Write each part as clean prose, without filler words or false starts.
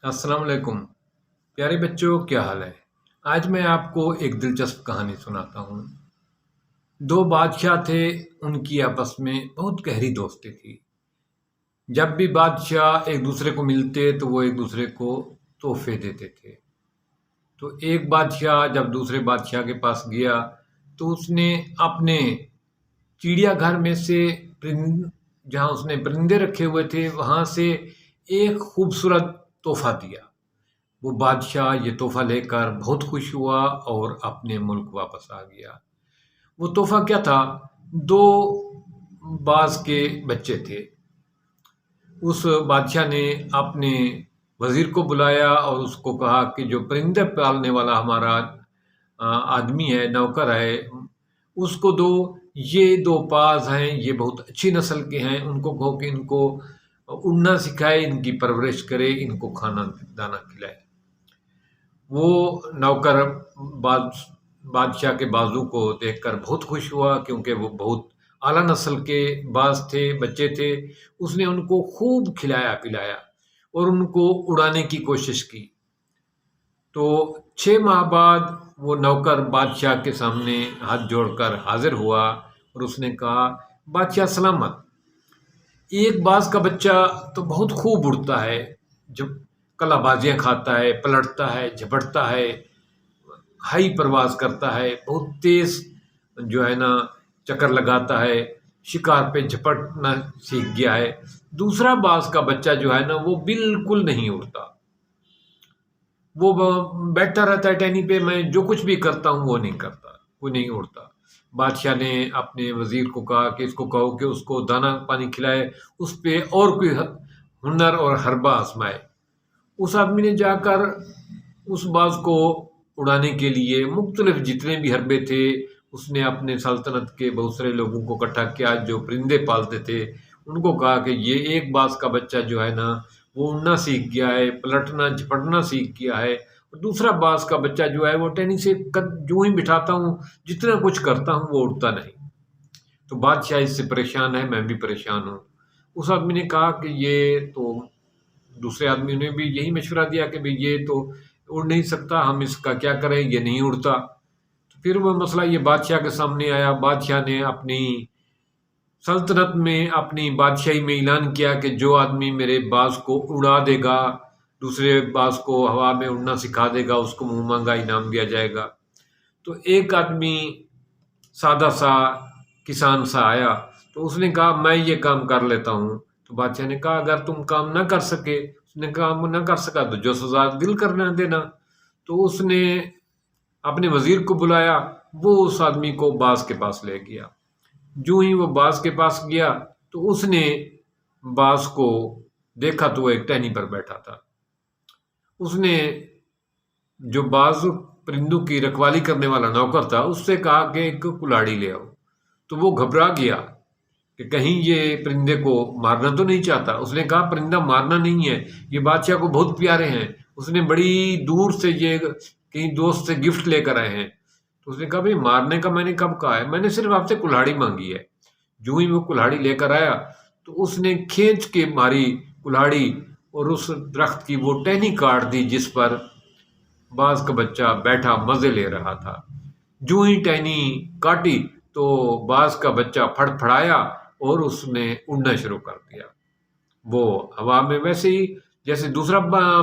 السلام علیکم پیارے بچوں، کیا حال ہے؟ آج میں آپ کو ایک دلچسپ کہانی سناتا ہوں۔ دو بادشاہ تھے، ان کی آپس میں بہت گہری دوستی تھی۔ جب بھی بادشاہ ایک دوسرے کو ملتے تو وہ ایک دوسرے کو تحفے دیتے تھے۔ تو ایک بادشاہ جب دوسرے بادشاہ کے پاس گیا تو اس نے اپنے چڑیا گھر میں سے جہاں اس نے پرندے رکھے ہوئے تھے وہاں سے ایک خوبصورت تحفہ دیا۔ وہ بادشاہ یہ تحفہ لے کر بہت خوش ہوا اور اپنے ملک واپس آ گیا۔ وہ تحفہ کیا تھا؟ دو باز کے بچے تھے۔ اس بادشاہ نے اپنے وزیر کو بلایا اور اس کو کہا کہ جو پرندے پالنے والا ہمارا آدمی ہے، نوکر ہے، اس کو دو، یہ دو باز ہیں، یہ بہت اچھی نسل کے ہیں، ان کو کہو کہ ان کو اڑنا سکھائے، ان کی پرورش کرے، ان کو کھانا دانا کھلائے۔ وہ نوکر بادشاہ کے بازو کو دیکھ کر بہت خوش ہوا، کیونکہ وہ بہت اعلیٰ نسل کے باز تھے، بچے تھے۔ اس نے ان کو خوب کھلایا پلایا اور ان کو اڑانے کی کوشش کی۔ تو 6 ماہ بعد وہ نوکر بادشاہ کے سامنے ہاتھ جوڑ کر حاضر ہوا اور اس نے کہا، بادشاہ سلامت، ایک باز کا بچہ تو بہت خوب اڑتا ہے، جب کلا بازیاں کھاتا ہے، پلٹتا ہے، جھپٹتا ہے، ہائی پرواز کرتا ہے، بہت تیز جو ہے نا چکر لگاتا ہے، شکار پہ جھپٹنا سیکھ گیا ہے۔ دوسرا باز کا بچہ جو ہے نا وہ بالکل نہیں اڑتا، وہ بیٹھا رہتا ہے ٹہنی پہ، میں جو کچھ بھی کرتا ہوں وہ نہیں کرتا، وہ نہیں اڑتا۔ بادشاہ نے اپنے وزیر کو کہا کہ اس کو کہو کہ اس کو دانا پانی کھلائے، اس پہ اور کوئی ہنر اور حربہ آزمائے۔ اس آدمی نے جا کر اس باز کو اڑانے کے لیے مختلف جتنے بھی حربے تھے، اس نے اپنے سلطنت کے بہت سارے لوگوں کو اکٹھا کیا جو پرندے پالتے تھے، ان کو کہا کہ یہ ایک باز کا بچہ جو ہے نا وہ اڑنا سیکھ گیا ہے، پلٹنا جھپٹنا سیکھ گیا ہے، اور دوسرا باز کا بچہ جو ہے وہ ٹہنی سے جو ہی بٹھاتا ہوں، جتنا کچھ کرتا ہوں وہ اڑتا نہیں۔ تو بادشاہ اس سے پریشان ہے، میں بھی پریشان ہوں۔ اس آدمی نے کہا کہ یہ تو دوسرے آدمی نے بھی یہی مشورہ دیا کہ بھئی یہ تو اڑ نہیں سکتا، ہم اس کا کیا کریں، یہ نہیں اڑتا۔ تو پھر وہ مسئلہ یہ بادشاہ کے سامنے آیا۔ بادشاہ نے اپنی سلطنت میں، اپنی بادشاہی میں اعلان کیا کہ جو آدمی میرے باز کو اڑا دے گا، دوسرے باز کو ہوا میں اڑنا سکھا دے گا، اس کو منہ مانگا انعام دیا جائے گا۔ تو ایک آدمی سادہ سا کسان سا آیا، تو اس نے کہا میں یہ کام کر لیتا ہوں۔ تو بادشاہ نے کہا اگر تم کام نہ کر سکے، اس نے کام نہ کر سکا تو جو سزا دل کرنا دینا۔ تو اس نے اپنے وزیر کو بلایا، وہ اس آدمی کو باز کے پاس لے گیا۔ جو ہی وہ باز کے پاس گیا تو اس نے باز کو دیکھا تو وہ ایک ٹہنی پر بیٹھا تھا۔ اس نے جو باز پرندوں کی رکھوالی کرنے والا نوکر تھا اس سے کہا کہ ایک کلاڑی لے آؤ۔ تو وہ گھبرا گیا کہ کہیں یہ پرندے کو مارنا تو نہیں چاہتا۔ اس نے کہا پرندہ مارنا نہیں ہے، یہ بادشاہ کو بہت پیارے ہیں، اس نے بڑی دور سے یہ کہیں دوست سے گفٹ لے کر آئے ہیں۔ تو اس نے کہا بھئی مارنے کا میں نے کب کہا ہے، میں نے صرف آپ سے کلاڑی مانگی ہے۔ جو ہی وہ کلاڑی لے کر آیا تو اس نے کھینچ کے ماری کلاڑی اور اس درخت کی وہ ٹہنی کاٹ دی جس پر باز کا بچہ بیٹھا مزے لے رہا تھا۔ جو ہی ٹہنی کاٹی تو باز کا بچہ پھڑ پھڑایا اور اس نے اڑنا شروع کر دیا۔ وہ ہوا میں ویسے ہی جیسے دوسرا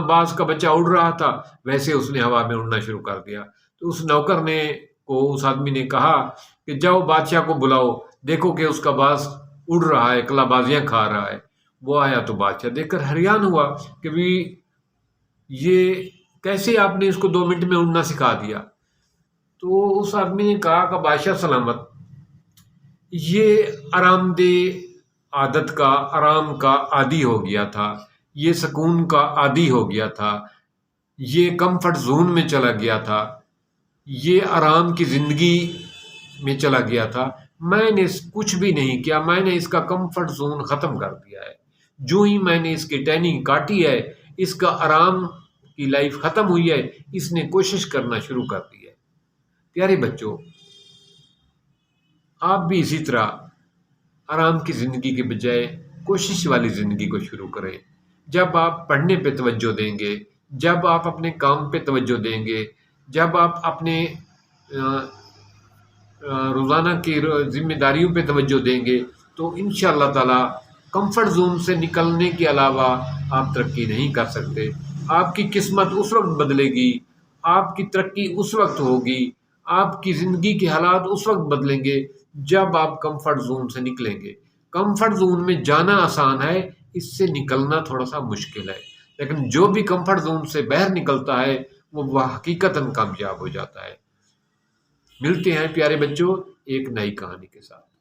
باز کا بچہ اڑ رہا تھا ویسے اس نے ہوا میں اڑنا شروع کر دیا۔ تو اس نوکر نے کو اس آدمی نے کہا کہ جاؤ بادشاہ کو بلاؤ، دیکھو کہ اس کا باز اڑ رہا ہے، کلا بازیاں کھا رہا ہے۔ وہ آیا تو بادشاہ دیکھ کر حیران ہوا کہ بھی یہ کیسے آپ نے اس کو 2 منٹ میں اڑنا سکھا دیا۔ تو اس آدمی نے کہا کہ بادشاہ سلامت، یہ آرام دہ عادت کا، آرام کا عادی ہو گیا تھا، یہ سکون کا عادی ہو گیا تھا، یہ کمفرٹ زون میں چلا گیا تھا، یہ آرام کی زندگی میں چلا گیا تھا۔ میں نے کچھ بھی نہیں کیا، میں نے اس کا کمفرٹ زون ختم کر دیا ہے۔ جو ہی میں نے اس کی ٹہنی کاٹی ہے، اس کا آرام کی لائف ختم ہوئی ہے، اس نے کوشش کرنا شروع کر دی ہے۔ پیارے بچوں، آپ بھی اسی طرح آرام کی زندگی کے بجائے کوشش والی زندگی کو شروع کریں۔ جب آپ پڑھنے پہ توجہ دیں گے، جب آپ اپنے کام پہ توجہ دیں گے، جب آپ اپنے روزانہ کی ذمہ داریوں پہ توجہ دیں گے، تو انشاءاللہ تعالی کمفرٹ زون سے نکلنے کے علاوہ آپ ترقی نہیں کر سکتے۔ آپ کی قسمت اس وقت بدلے گی، آپ کی ترقی اس وقت ہوگی، آپ کی زندگی کے حالات اس وقت بدلیں گے جب آپ کمفرٹ زون سے نکلیں گے۔ کمفرٹ زون میں جانا آسان ہے، اس سے نکلنا تھوڑا سا مشکل ہے، لیکن جو بھی کمفرٹ زون سے باہر نکلتا ہے وہ حقیقتاً کامیاب ہو جاتا ہے۔ ملتے ہیں پیارے بچوں ایک نئی کہانی کے ساتھ۔